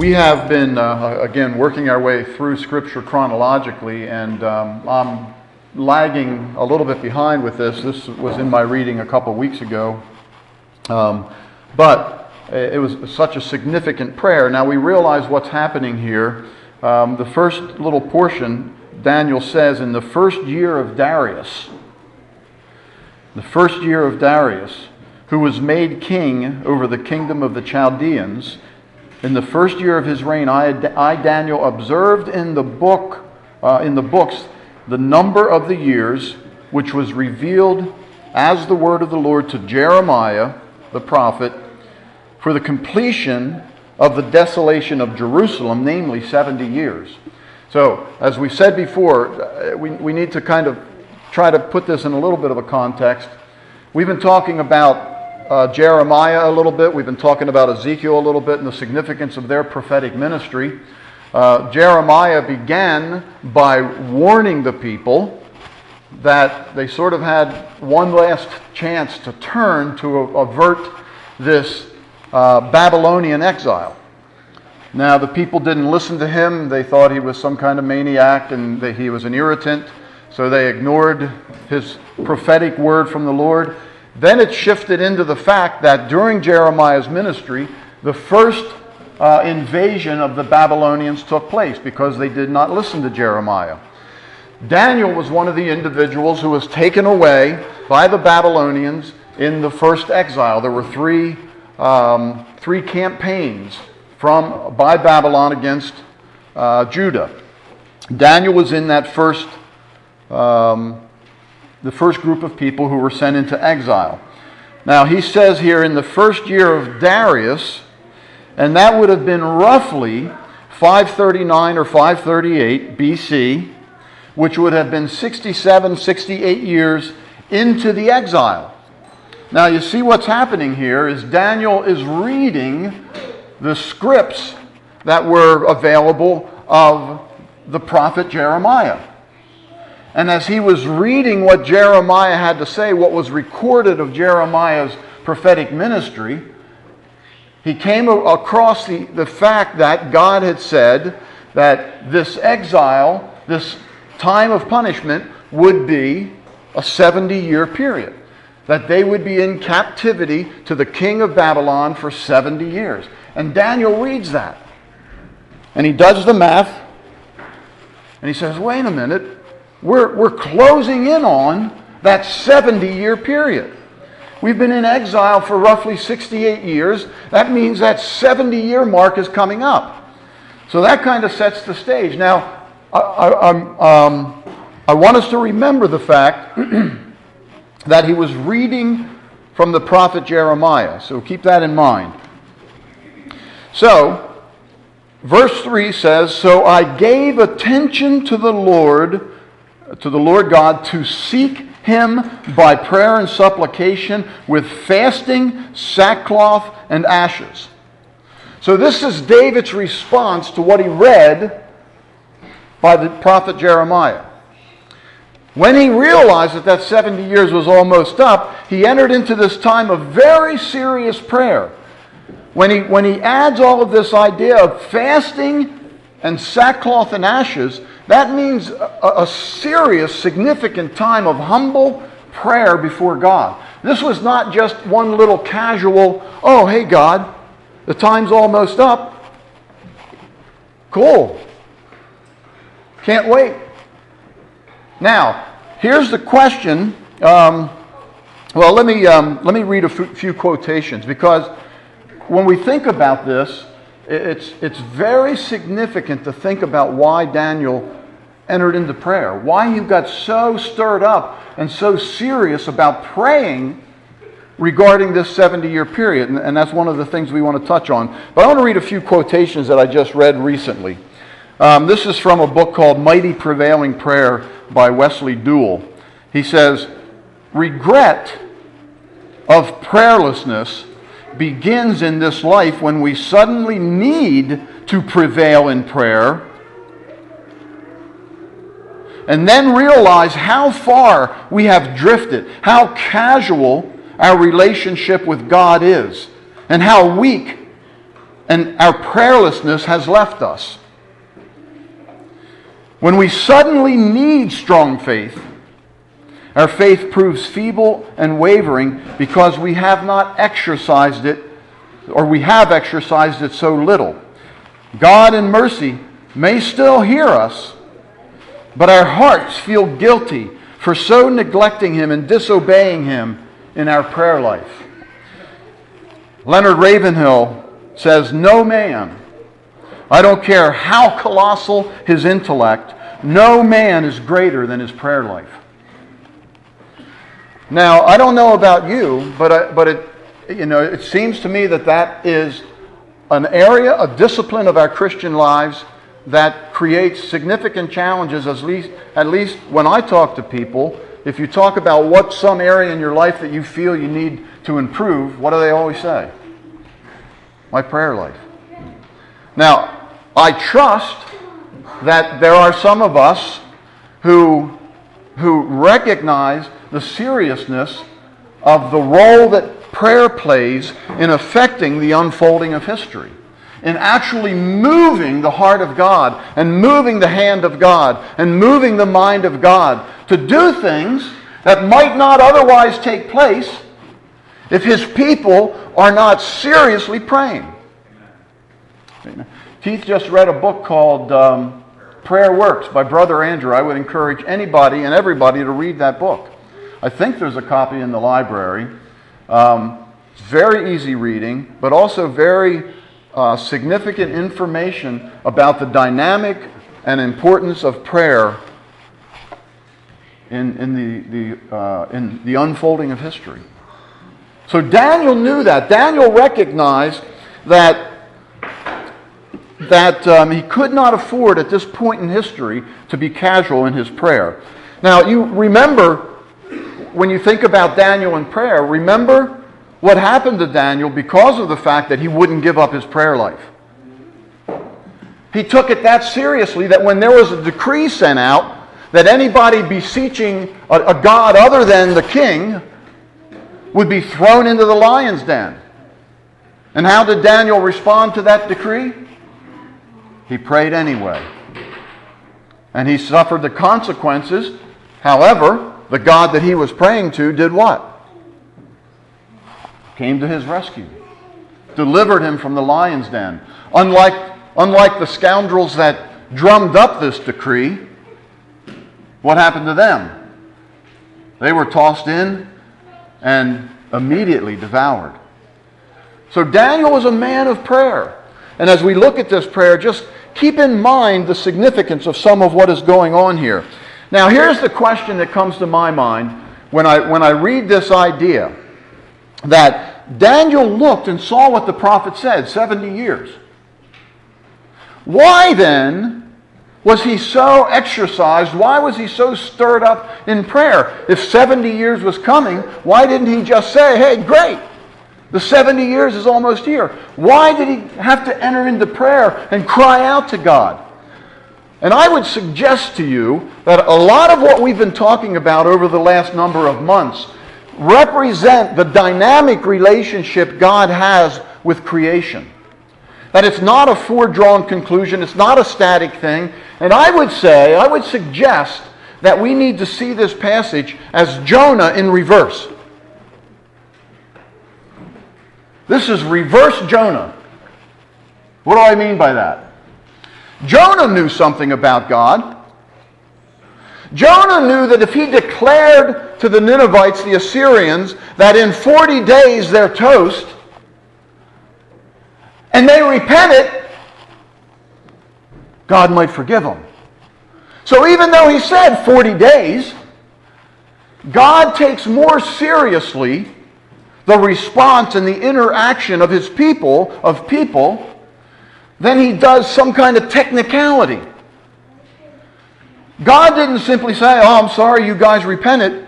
We have been, again, working our way through Scripture chronologically, and I'm lagging a little bit behind with this. This was in my reading a couple weeks ago. But it was such a significant prayer. Now we realize what's happening here. The first little portion, Daniel says, in the first year of Darius, who was made king over the kingdom of the Chaldeans, in the first year of his reign, I Daniel, observed in the books, the number of the years which was revealed as the word of the Lord to Jeremiah, the prophet, for the completion of the desolation of Jerusalem, namely 70 years. So, as we said before, we need to kind of try to put this in a little bit of a context. We've been talking about Jeremiah a little bit. We've been talking about Ezekiel a little bit and the significance of their prophetic ministry. Jeremiah began by warning the people that they sort of had one last chance to turn to avert this Babylonian exile. Now, the people didn't listen to him. They thought he was some kind of maniac and that he was an irritant, so they ignored his prophetic word from the Lord. Then it shifted into the fact that during Jeremiah's ministry, the first invasion of the Babylonians took place because they did not listen to Jeremiah. Daniel was one of the individuals who was taken away by the Babylonians in the first exile. There were three campaigns by Babylon against Judah. Daniel was in that the first group of people who were sent into exile. Now he says here in the first year of Darius, and that would have been roughly 539 or 538 BC, which would have been 67, 68 years into the exile. Now you see what's happening here is Daniel is reading the scripts that were available of the prophet Jeremiah. And as he was reading what Jeremiah had to say, what was recorded of Jeremiah's prophetic ministry, he came across the fact that God had said that this exile, this time of punishment, would be a 70-year period. That they would be in captivity to the king of Babylon for 70 years. And Daniel reads that. And he does the math. And he says, wait a minute. We're closing in on that 70-year period. We've been in exile for roughly 68 years. That means that 70-year mark is coming up. So that kind of sets the stage. Now, I want us to remember the fact that he was reading from the prophet Jeremiah. So keep that in mind. So, verse 3 says, "So I gave attention to the Lord God, to seek him by prayer and supplication with fasting, sackcloth, and ashes." So this is David's response to what he read by the prophet Jeremiah. When he realized that 70 years was almost up, he entered into this time of very serious prayer. When he adds all of this idea of fasting and sackcloth and ashes, that means a serious, significant time of humble prayer before God. This was not just one little casual, oh, hey God, the time's almost up. Cool. Can't wait. Now, here's the question. Let me read a few quotations, because when we think about this, it's very significant to think about why Daniel entered into prayer, why he got so stirred up and so serious about praying regarding this 70-year period. And that's one of the things we want to touch on. But I want to read a few quotations that I just read recently. This is from a book called Mighty Prevailing Prayer by Wesley Duell. He says, "Regret of prayerlessness begins in this life when we suddenly need to prevail in prayer and then realize how far we have drifted, how casual our relationship with God is, and how weak and our prayerlessness has left us. When we suddenly need strong faith, our faith proves feeble and wavering because we have not exercised it, or we have exercised it so little. God in mercy may still hear us, but our hearts feel guilty for so neglecting Him and disobeying Him in our prayer life. Leonard Ravenhill says, "No man, I don't care how colossal his intellect, no man is greater than his prayer life." Now, I don't know about you, but it seems to me that is an area, a discipline of our Christian lives that creates significant challenges, at least when I talk to people. If you talk about what's some area in your life that you feel you need to improve, what do they always say? My prayer life. Now, I trust that there are some of us who recognize the seriousness of the role that prayer plays in affecting the unfolding of history, in actually moving the heart of God and moving the hand of God and moving the mind of God to do things that might not otherwise take place if His people are not seriously praying. Keith just read a book called Prayer Works by Brother Andrew. I would encourage anybody and everybody to read that book. I think there's a copy in the library. It's very easy reading, but also very significant information about the dynamic and importance of prayer in the unfolding of history. So Daniel knew that. Daniel recognized that he could not afford at this point in history to be casual in his prayer. Now, you remember, when you think about Daniel and prayer, remember what happened to Daniel because of the fact that he wouldn't give up his prayer life. He took it that seriously that when there was a decree sent out that anybody beseeching a god other than the king would be thrown into the lion's den. And how did Daniel respond to that decree? He prayed anyway. And he suffered the consequences. However, the God that he was praying to did what? Came to his rescue. Delivered him from the lion's den. Unlike the scoundrels that drummed up this decree, what happened to them? They were tossed in and immediately devoured. So Daniel was a man of prayer. And as we look at this prayer, just keep in mind the significance of some of what is going on here. Now, here's the question that comes to my mind when I read this idea that Daniel looked and saw what the prophet said, 70 years. Why then was he so exercised? Why was he so stirred up in prayer? If 70 years was coming, why didn't he just say, "Hey, great, the 70 years is almost here"? Why did he have to enter into prayer and cry out to God? And I would suggest to you that a lot of what we've been talking about over the last number of months represent the dynamic relationship God has with creation. That it's not a foredrawn conclusion, it's not a static thing. And I would suggest that we need to see this passage as Jonah in reverse. This is reverse Jonah. What do I mean by that? Jonah knew something about God. Jonah knew that if he declared to the Ninevites, the Assyrians, that in 40 days they're toast, and they repented, God might forgive them. So even though he said 40 days, God takes more seriously the response and the interaction of his people, than he does some kind of technicality. God didn't simply say, "Oh, I'm sorry, you guys repented.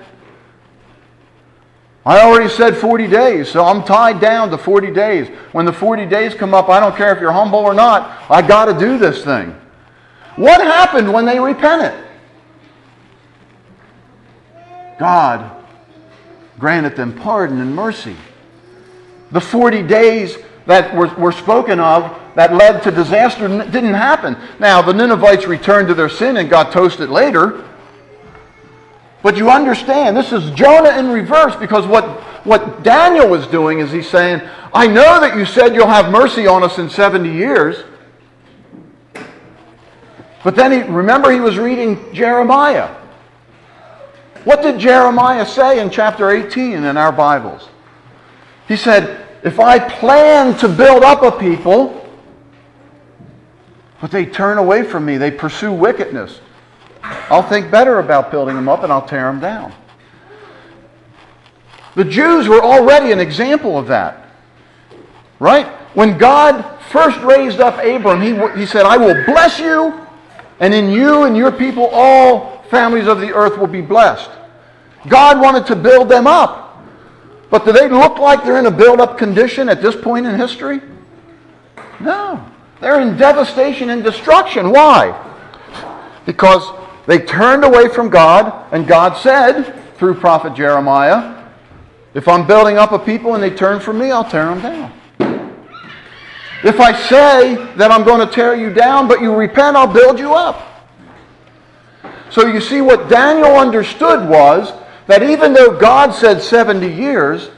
I already said 40 days, so I'm tied down to 40 days. When the 40 days come up, I don't care if you're humble or not, I got to do this thing." What happened when they repented? God granted them pardon and mercy. The 40 days that were spoken of that led to disaster didn't happen. Now, the Ninevites returned to their sin and got toasted later. But you understand, this is Jonah in reverse, because what Daniel was doing is he's saying, I know that you said you'll have mercy on us in 70 years. But then remember he was reading Jeremiah. What did Jeremiah say in chapter 18 in our Bibles? He said, if I plan to build up a people, but they turn away from me, they pursue wickedness, I'll think better about building them up and I'll tear them down. The Jews were already an example of that. Right? When God first raised up Abram, he said, I will bless you, and in you and your people all families of the earth will be blessed. God wanted to build them up. But do they look like they're in a build-up condition at this point in history? No. They're in devastation and destruction. Why? Because they turned away from God, and God said, through prophet Jeremiah, if I'm building up a people and they turn from me, I'll tear them down. If I say that I'm going to tear you down, but you repent, I'll build you up. So you see, what Daniel understood was that even though God said 70 years,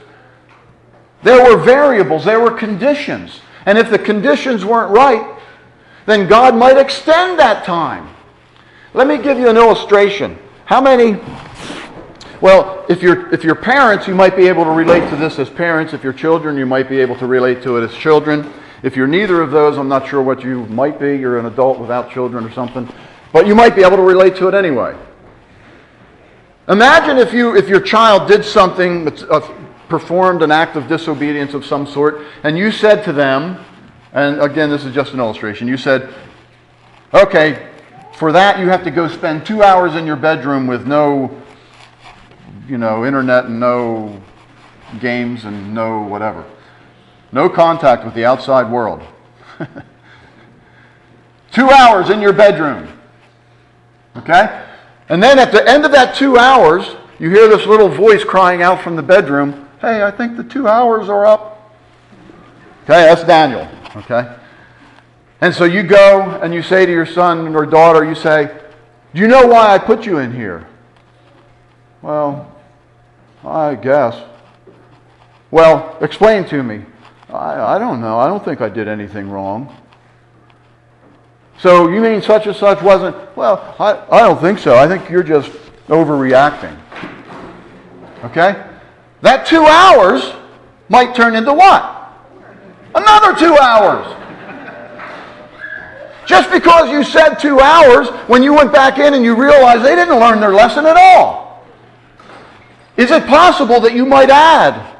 there were variables, there were conditions. And if the conditions weren't right, then God might extend that time. Let me give you an illustration. How many... Well, if you're parents, you might be able to relate to this as parents. If you're children, you might be able to relate to it as children. If you're neither of those, I'm not sure what you might be. You're an adult without children or something. But you might be able to relate to it anyway. Imagine if your child did something, performed an act of disobedience of some sort, and you said to them, and again, this is just an illustration, you said, okay, for that you have to go spend 2 hours in your bedroom with no, internet and no games and no whatever. No contact with the outside world. 2 hours in your bedroom. Okay? And then at the end of that 2 hours, you hear this little voice crying out from the bedroom, hey, I think the 2 hours are up. Okay, that's Daniel. Okay? And so you go and you say to your son or daughter, you say, do you know why I put you in here? Well, I guess. Well, explain to me. I don't know. I don't think I did anything wrong. So you mean such and such wasn't... Well, I don't think so. I think you're just overreacting. Okay? That 2 hours might turn into what? Another 2 hours. Just because you said 2 hours, when you went back in and you realized they didn't learn their lesson at all. Is it possible that you might add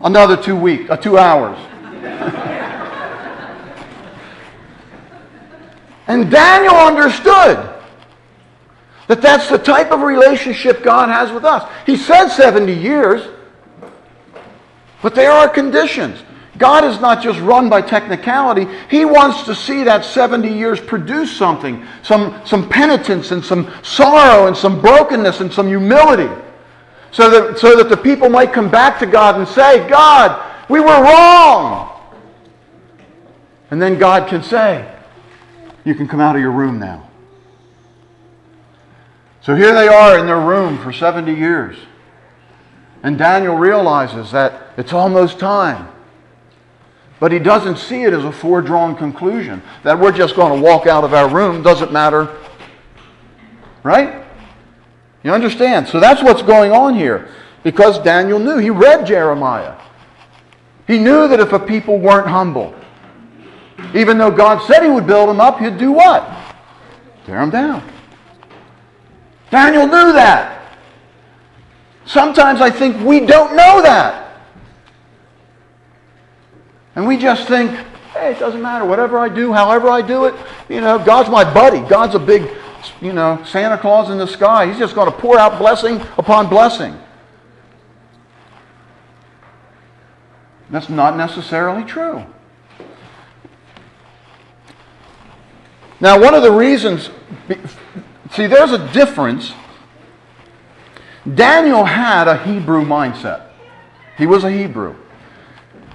another 2 hours? And Daniel understood that that's the type of relationship God has with us. He said 70 years, but there are conditions. God is not just run by technicality. He wants to see that 70 years produce something, some penitence and some sorrow and some brokenness and some humility, so that the people might come back to God and say, God, we were wrong. And then God can say, you can come out of your room now. So here they are in their room for 70 years. And Daniel realizes that it's almost time. But he doesn't see it as a foredrawn conclusion, that we're just going to walk out of our room, doesn't matter. Right? You understand? So that's what's going on here. Because Daniel knew. He read Jeremiah. He knew that if a people weren't humble, even though God said he would build them up, he'd do what? Tear them down. Daniel knew that. Sometimes I think we don't know that. And we just think, hey, it doesn't matter. Whatever I do, however I do it, God's my buddy. God's a big, Santa Claus in the sky. He's just going to pour out blessing upon blessing. That's not necessarily true. Now, one of the reasons, see, there's a difference. Daniel had a Hebrew mindset. He was a Hebrew.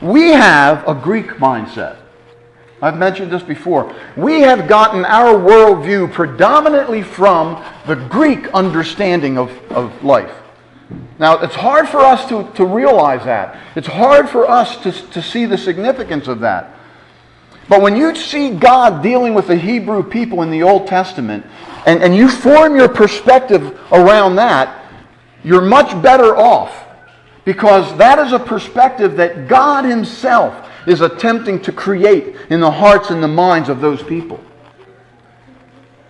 We have a Greek mindset. I've mentioned this before. We have gotten our worldview predominantly from the Greek understanding of life. Now, it's hard for us to realize that. It's hard for us to see the significance of that. But when you see God dealing with the Hebrew people in the Old Testament, and you form your perspective around that, you're much better off. Because that is a perspective that God Himself is attempting to create in the hearts and the minds of those people.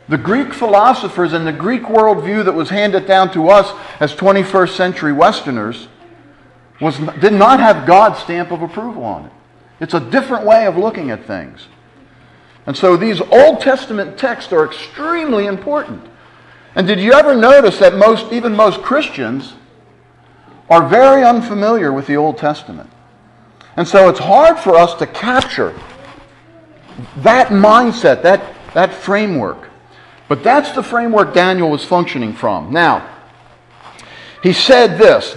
The Greek philosophers and the Greek worldview that was handed down to us as 21st century Westerners did not have God's stamp of approval on it. It's a different way of looking at things. And so these Old Testament texts are extremely important. And did you ever notice that even most Christians are very unfamiliar with the Old Testament? And so it's hard for us to capture that mindset, that framework. But that's the framework Daniel was functioning from. Now, he said this,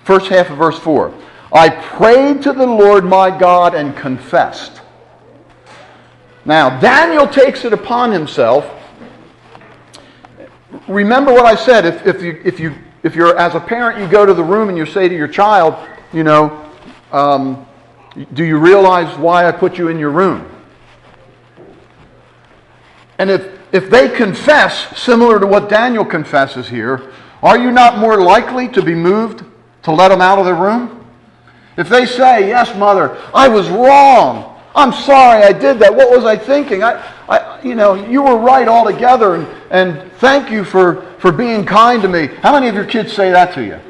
first half of verse 4. I prayed to the Lord my God and confessed. Now, Daniel takes it upon himself. Remember what I said. If you're as a parent, you go to the room and you say to your child, do you realize why I put you in your room? And if they confess, similar to what Daniel confesses here, are you not more likely to be moved to let them out of their room? If they say, yes, Mother, I was wrong. I'm sorry I did that. What was I thinking? You were right altogether, and thank you for being kind to me. How many of your kids say that to you?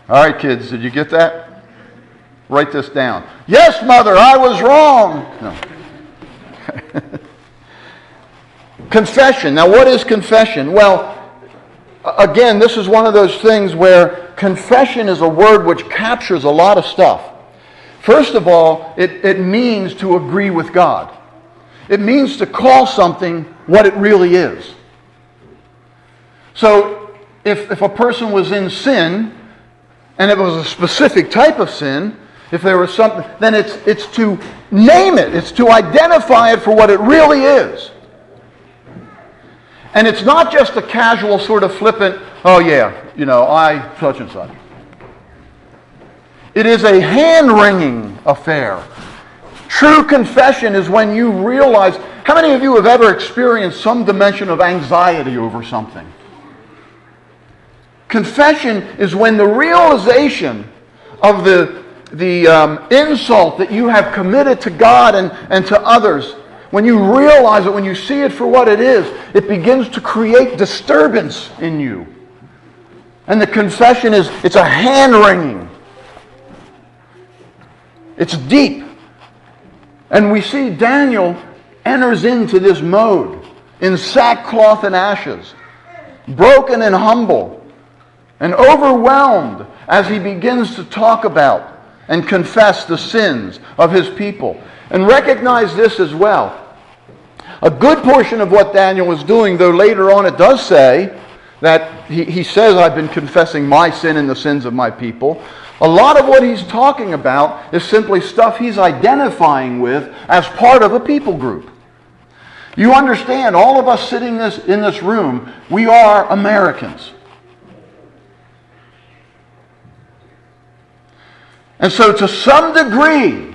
All right, kids, did you get that? Write this down. Yes, Mother, I was wrong. No. Confession. Now, what is confession? Well, again, this is one of those things where confession is a word which captures a lot of stuff. First of all, it means to agree with God. It means to call something what it really is. So, if a person was in sin, and it was a specific type of sin, if there was something, then it's to name it. It's to identify it for what it really is. And it's not just a casual sort of flippant, oh yeah, I such and such. It is a hand-wringing affair. True confession is when you realize, how many of you have ever experienced some dimension of anxiety over something? Confession is when the realization of the insult that you have committed to God and to others, when you realize it, when you see it for what it is, it begins to create disturbance in you. And the confession it's a hand-wringing. It's deep. And we see Daniel enters into this mode in sackcloth and ashes, broken and humble, and overwhelmed as he begins to talk about and confess the sins of his people. And recognize this as well. A good portion of what Daniel was doing, though later on it does say that he says, I've been confessing my sin and the sins of my people. A lot of what he's talking about is simply stuff he's identifying with as part of a people group. You understand, all of us sitting in this room, we are Americans. And so to some degree,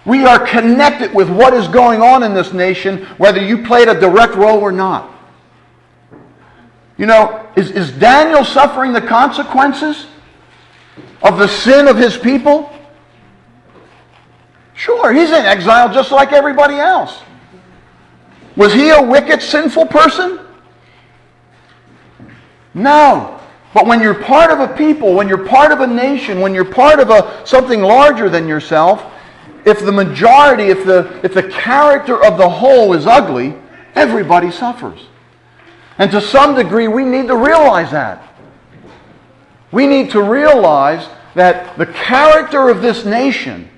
we are connected with what is going on in this nation, whether you played a direct role or not. Is Daniel suffering the consequences of the sin of his people? Sure, he's in exile just like everybody else. Was he a wicked, sinful person? No. But when you're part of a people, when you're part of a nation, when you're part of something larger than yourself, if the majority, if the character of the whole is ugly, everybody suffers. And to some degree, we need to realize that. We need to realize that the character of this nation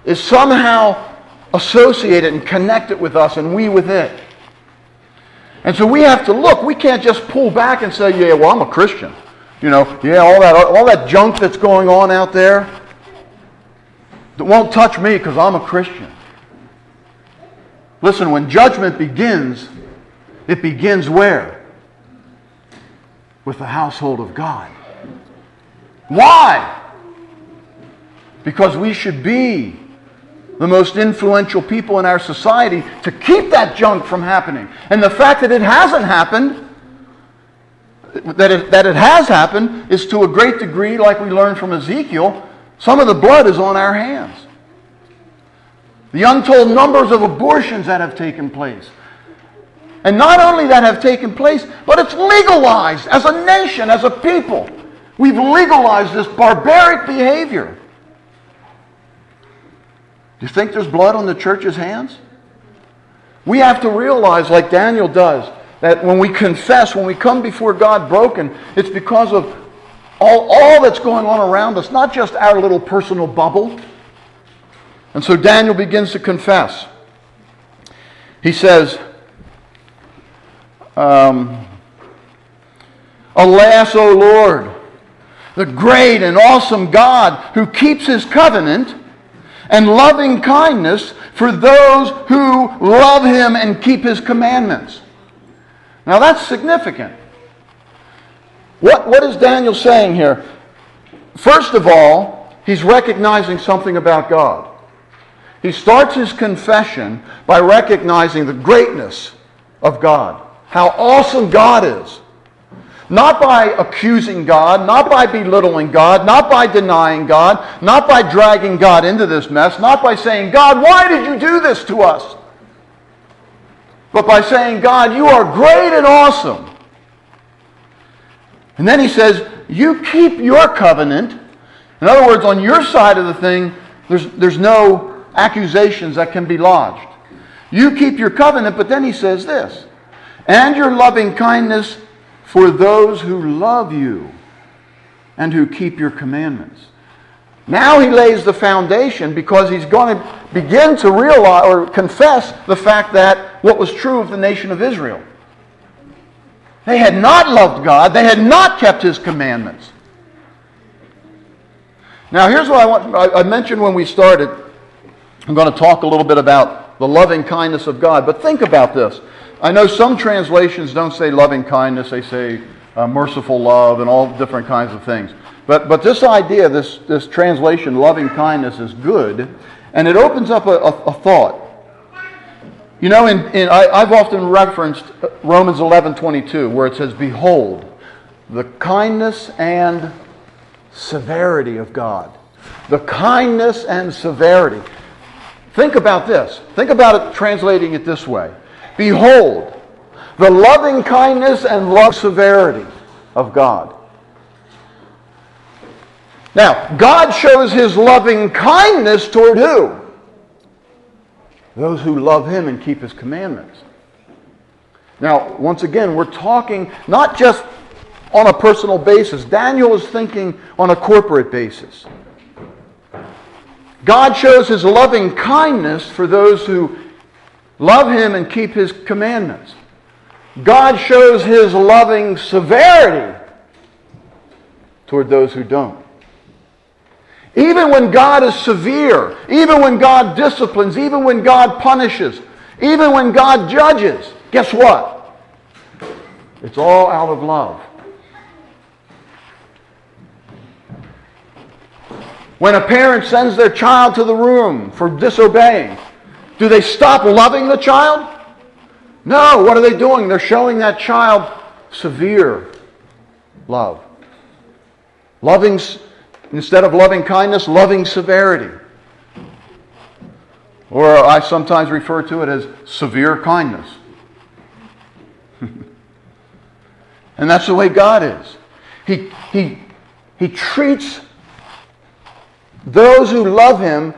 is somehow associated and connected with us, and we with it. And so we have to look. We can't just pull back and say, yeah, well, I'm a Christian. You know, yeah, all that junk that's going on out there, that won't touch me because I'm a Christian. Listen, when judgment begins, it begins where? With the household of God. Why? Because we should be the most influential people in our society to keep that junk from happening. And the fact that it hasn't happened, that it has happened, is to a great degree, like we learned from Ezekiel, some of the blood is on our hands. The untold numbers of abortions that have taken place. And not only that have taken place, but it's legalized as a nation, as a people. We've legalized this barbaric behavior. Do you think there's blood on the church's hands? We have to realize, like Daniel does, that when we confess, when we come before God broken, it's because of all that's going on around us, not just our little personal bubble. And so Daniel begins to confess. He says, Alas, O Lord, the great and awesome God who keeps his covenant and loving kindness for those who love him and keep his commandments. Now that's significant. What is Daniel saying here? First of all, he's recognizing something about God. He starts his confession by recognizing the greatness of God. How awesome God is. Not by accusing God, not by belittling God, not by denying God, not by dragging God into this mess, not by saying, God, why did you do this to us? But by saying, God, you are great and awesome. And then he says, you keep your covenant. In other words, on your side of the thing, there's no accusations that can be lodged. You keep your covenant, but then he says this, and your loving kindness for those who love you and who keep your commandments. Now he lays the foundation because he's going to begin to realize or confess the fact that what was true of the nation of Israel. They had not loved God. They had not kept his commandments. Now here's what I mentioned when we started. I'm going to talk a little bit about the loving kindness of God. But think about this. I know some translations don't say loving kindness. They say merciful love and all different kinds of things. But this idea, this translation, loving kindness, is good. And it opens up a thought. You know, I've often referenced Romans 11:22, where it says, behold, the kindness and severity of God. The kindness and severity. Think about this. Think about it, translating it this way. Behold, the loving kindness and love severity of God. Now, God shows his loving kindness toward who? Those who love him and keep his commandments. Now, once again, we're talking not just on a personal basis. Daniel is thinking on a corporate basis. God shows his loving kindness for those who love him and keep his commandments. God shows his loving severity toward those who don't. Even when God is severe, even when God disciplines, even when God punishes, even when God judges, guess what? It's all out of love. When a parent sends their child to the room for disobeying, do they stop loving the child? No, what are they doing? They're showing that child severe love. Loving, instead of loving kindness, loving severity. Or I sometimes refer to it as severe kindness. And that's the way God is. He treats those who love him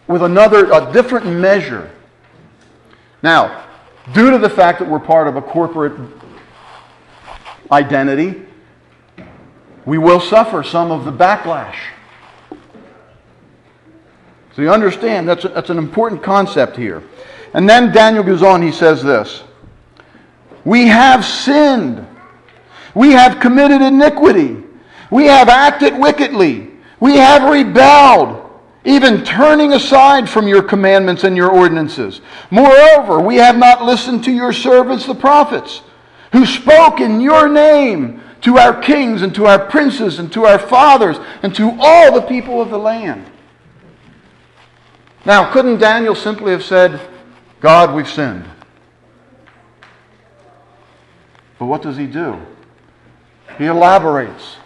with a different measure. Now, due to the fact that we're part of a corporate identity, we will suffer some of the backlash. So you understand, that's an important concept here. And then Daniel goes on, he says this. We have sinned. We have committed iniquity. We have acted wickedly. We have rebelled, even turning aside from your commandments and your ordinances. Moreover, we have not listened to your servants, the prophets, who spoke in your name to our kings and to our princes and to our fathers and to all the people of the land. Now, couldn't Daniel simply have said, God, we've sinned? But what does he do? He elaborates.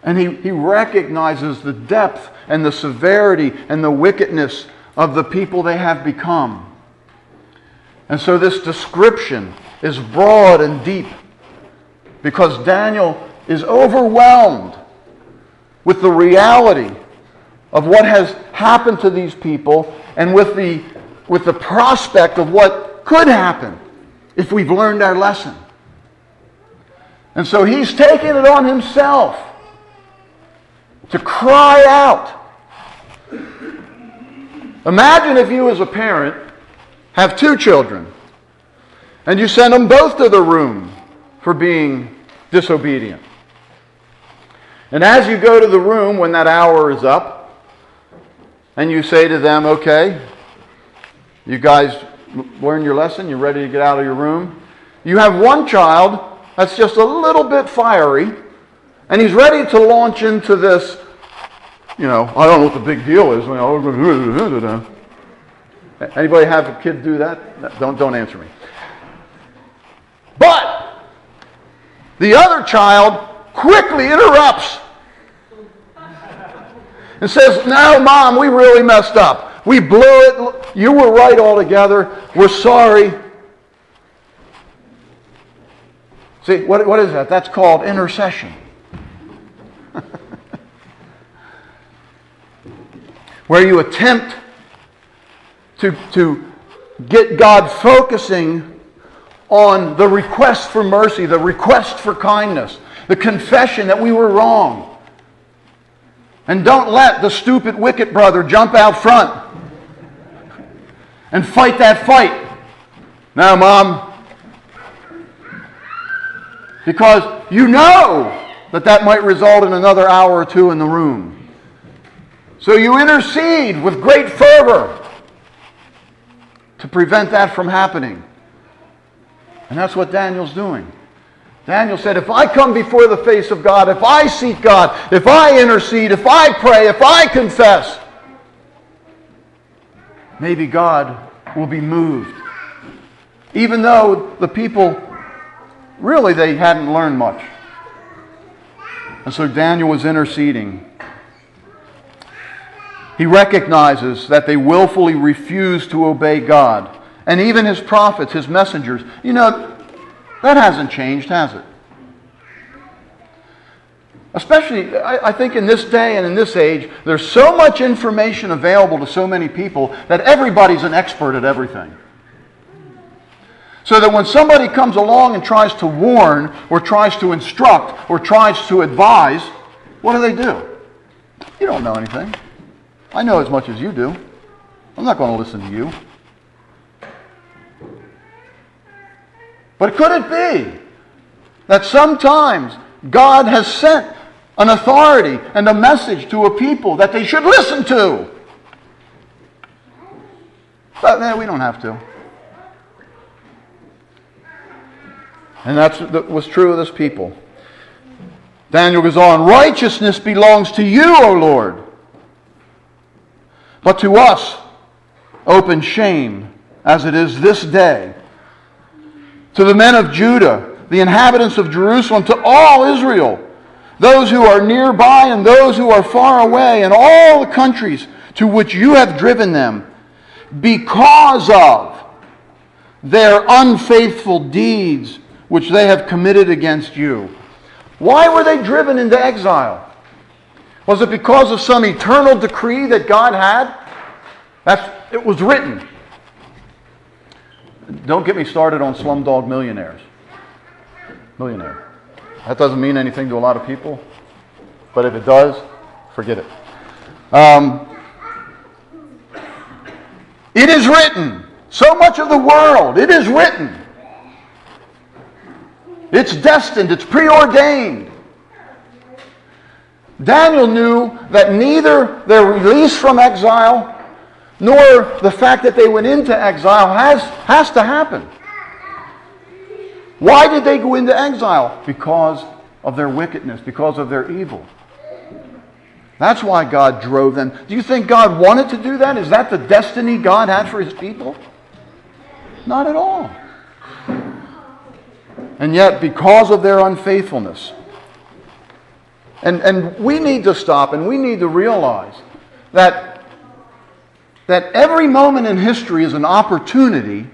And he recognizes the depth and the severity and the wickedness of the people they have become. And so this description is broad and deep because Daniel is overwhelmed with the reality of what has happened to these people and with the prospect of what could happen if we've learned our lesson. And so he's taking it on himself to cry out. Imagine if you as a parent have two children and you send them both to the room for being disobedient. And as you go to the room when that hour is up and you say to them, okay, you guys learn your lesson, you're ready to get out of your room. You have one child that's just a little bit fiery and he's ready to launch into this, I don't know what the big deal is. Anybody have a kid do that? Don't answer me. But the other child quickly interrupts and says, no, Mom, we really messed up. We blew it. You were right altogether. We're sorry. See, what is that? That's called intercession. Where you attempt to get God focusing on the request for mercy, the request for kindness, the confession that we were wrong. And don't let the stupid, wicked brother jump out front and fight that fight. Now, Mom, because you know that might result in another hour or two in the room. So you intercede with great fervor to prevent that from happening. And that's what Daniel's doing. Daniel said, if I come before the face of God, if I seek God, if I intercede, if I pray, if I confess, maybe God will be moved. Even though the people, really they hadn't learned much. And so Daniel was interceding. He recognizes that they willfully refuse to obey God. And even his prophets, his messengers. That hasn't changed, has it? Especially, I think in this day and in this age, there's so much information available to so many people that everybody's an expert at everything. So that when somebody comes along and tries to warn, or tries to instruct, or tries to advise, what do? You don't know anything. I know as much as you do. I'm not going to listen to you. But could it be that sometimes God has sent an authority and a message to a people that they should listen to? But we don't have to. And that was true of this people. Daniel goes on, righteousness belongs to you, O Lord. But to us, open shame, as it is this day. To the men of Judah, the inhabitants of Jerusalem, to all Israel, those who are nearby and those who are far away, and all the countries to which you have driven them, because of their unfaithful deeds which they have committed against you. Why were they driven into exile? Was it because of some eternal decree that God had? It was written. Don't get me started on Slumdog Millionaire. That doesn't mean anything to a lot of people. But if it does, forget it. It is written. So much of the world, it is written. It's destined. It's preordained. Daniel knew that neither their release from exile nor the fact that they went into exile has to happen. Why did they go into exile? Because of their wickedness, because of their evil. That's why God drove them. Do you think God wanted to do that? Is that the destiny God had for His people? Not at all. And yet, because of their unfaithfulness, and we need to stop and we need to realize that every moment in history is an opportunity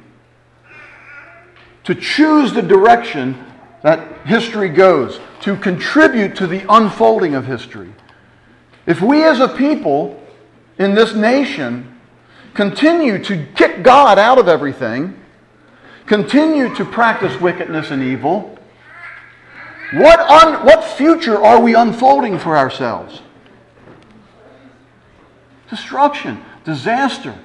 to choose the direction that history goes, to contribute to the unfolding of history. If we as a people in this nation continue to kick God out of everything, continue to practice wickedness and evil, what future are we unfolding for ourselves? Destruction, disaster.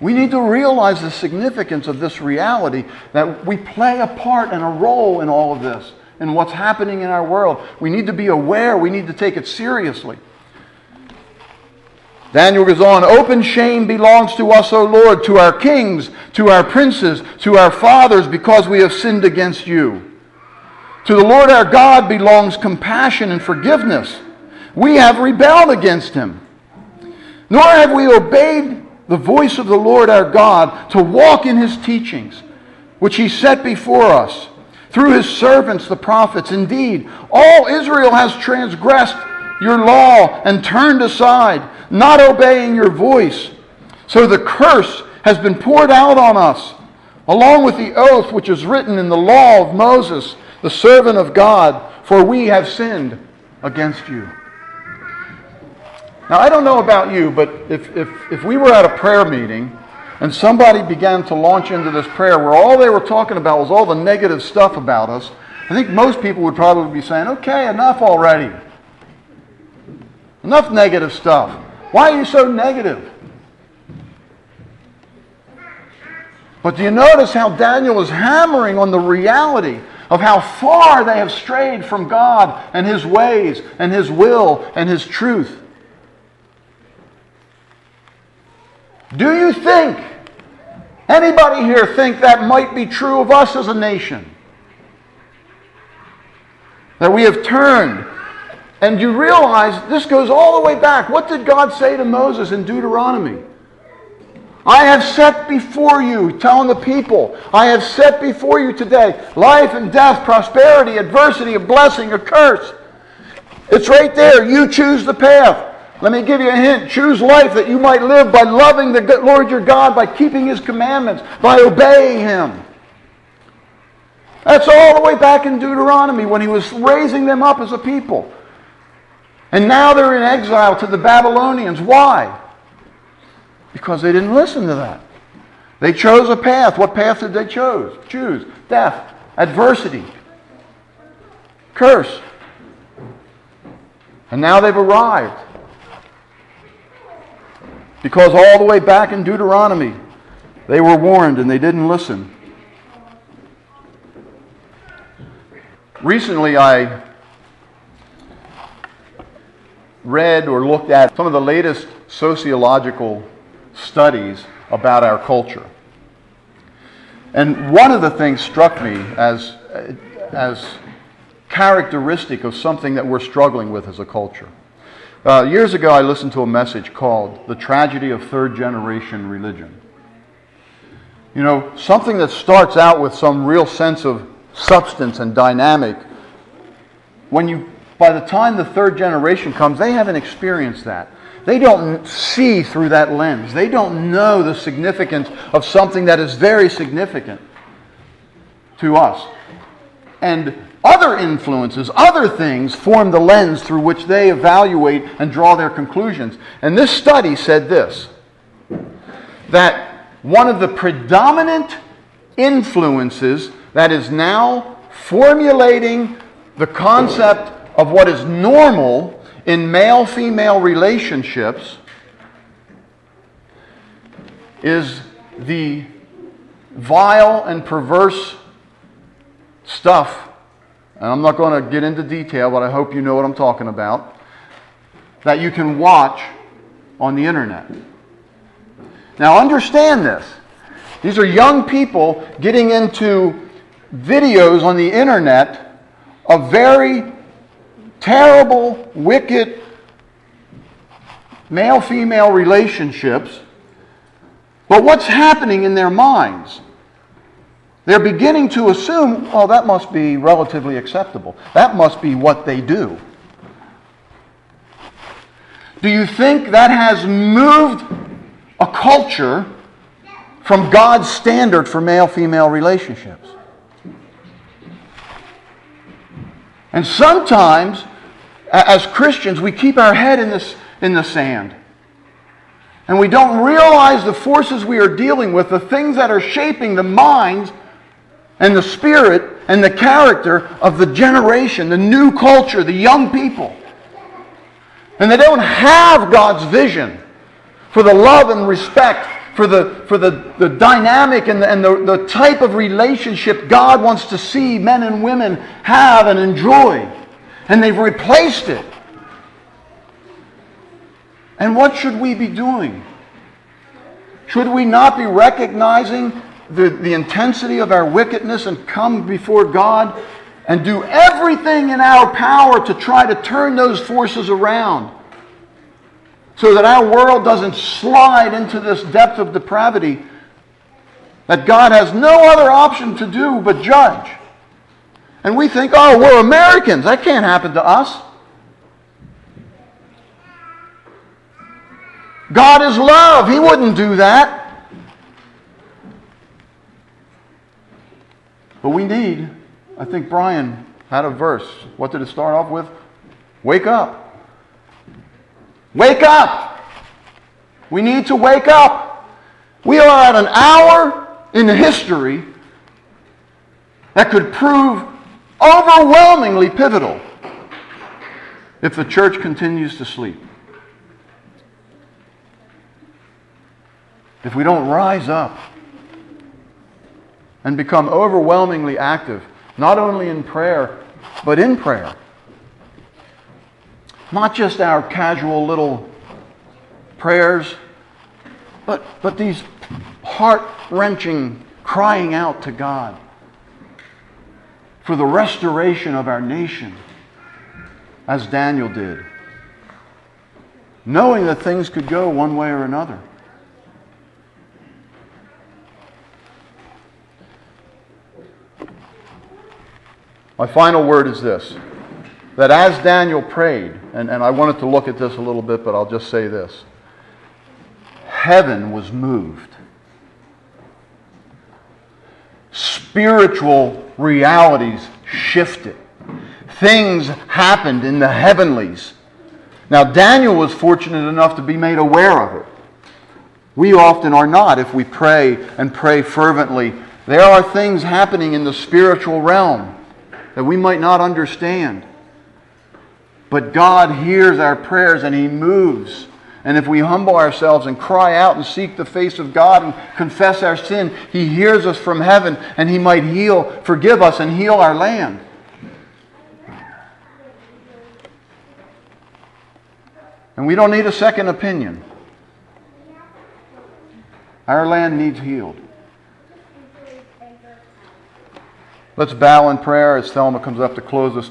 We need to realize the significance of this reality, that we play a part and a role in all of this, in what's happening in our world. We need to be aware. We need to take it seriously. Daniel goes on, open shame belongs to us, O Lord, to our kings, to our princes, to our fathers, because we have sinned against you. To the Lord our God belongs compassion and forgiveness. We have rebelled against Him. Nor have we obeyed the voice of the Lord our God to walk in His teachings, which He set before us, through His servants the prophets. Indeed, all Israel has transgressed your law and turned aside, not obeying your voice. So the curse has been poured out on us, along with the oath which is written in the law of Moses, the servant of God, for we have sinned against you. Now, I don't know about you, but if we were at a prayer meeting and somebody began to launch into this prayer where all they were talking about was all the negative stuff about us, I think most people would probably be saying, okay, enough already. Enough negative stuff. Why are you so negative? But do you notice how Daniel is hammering on the reality of how far they have strayed from God and His ways and His will and His truth? Do you think, anybody here think that might be true of us as a nation? That we have turned. And you realize this goes all the way back. What did God say to Moses in Deuteronomy? I have set before you, telling the people, I have set before you today life and death, prosperity, adversity, a blessing, a curse. It's right there. You choose the path. Let me give you a hint. Choose life that you might live by loving the Lord your God, by keeping His commandments, by obeying Him. That's all the way back in Deuteronomy when He was raising them up as a people. And now they're in exile to the Babylonians. Why? Because they didn't listen to that. They chose a path. What path did they choose? Death, adversity, curse. And now they've arrived. Because all the way back in Deuteronomy, they were warned and they didn't listen. Recently, I read or looked at some of the latest sociological studies about our culture. And one of the things struck me as characteristic of something that we're struggling with as a culture. Years ago, I listened to a message called The Tragedy of Third Generation Religion. You know, something that starts out with some real sense of substance and dynamic. By the time the third generation comes, they haven't experienced that. They don't see through that lens. They don't know the significance of something that is very significant to us. And other influences, other things form the lens through which they evaluate and draw their conclusions. And this study said this, that one of the predominant influences that is now formulating the concept of what is normal in male-female relationships is the vile and perverse stuff, and I'm not going to get into detail, but I hope you know what I'm talking about, that you can watch on the internet. Now understand this. These are young people getting into videos on the internet of very terrible, wicked male-female relationships. But what's happening in their minds? They're beginning to assume, oh, that must be relatively acceptable. That must be what they do. Do you think that has moved a culture from God's standard for male-female relationships? And sometimes, as Christians, we keep our head in the sand. And we don't realize the forces we are dealing with, the things that are shaping the minds and the spirit and the character of the generation, the new culture, the young people. And they don't have God's vision for the love and respect, for the dynamic and the type of relationship God wants to see men and women have and enjoy. And they've replaced it. And what should we be doing? Should we not be recognizing the intensity of our wickedness and come before God and do everything in our power to try to turn those forces around so that our world doesn't slide into this depth of depravity that God has no other option to do but judge? And we think, oh, we're Americans. That can't happen to us. God is love. He wouldn't do that. But we need, I think Brian had a verse. What did it start off with? Wake up. Wake up. We need to wake up. We are at an hour in history that could prove overwhelmingly pivotal if the church continues to sleep. If we don't rise up and become overwhelmingly active, not only in prayer, but in prayer. Not just our casual little prayers, but these heart-wrenching crying out to God for the restoration of our nation, as Daniel did, knowing that things could go one way or another. My final word is this, that as Daniel prayed, and I wanted to look at this a little bit, but I'll just say this. Heaven was moved. Spiritual realities shifted. Things happened in the heavenlies. Now, Daniel was fortunate enough to be made aware of it. We often are not if we pray and pray fervently. There are things happening in the spiritual realm that we might not understand. But God hears our prayers and He moves. And if we humble ourselves and cry out and seek the face of God and confess our sin, He hears us from heaven and He might forgive us and heal our land. And we don't need a second opinion. Our land needs healed. Let's bow in prayer as Thelma comes up to close us.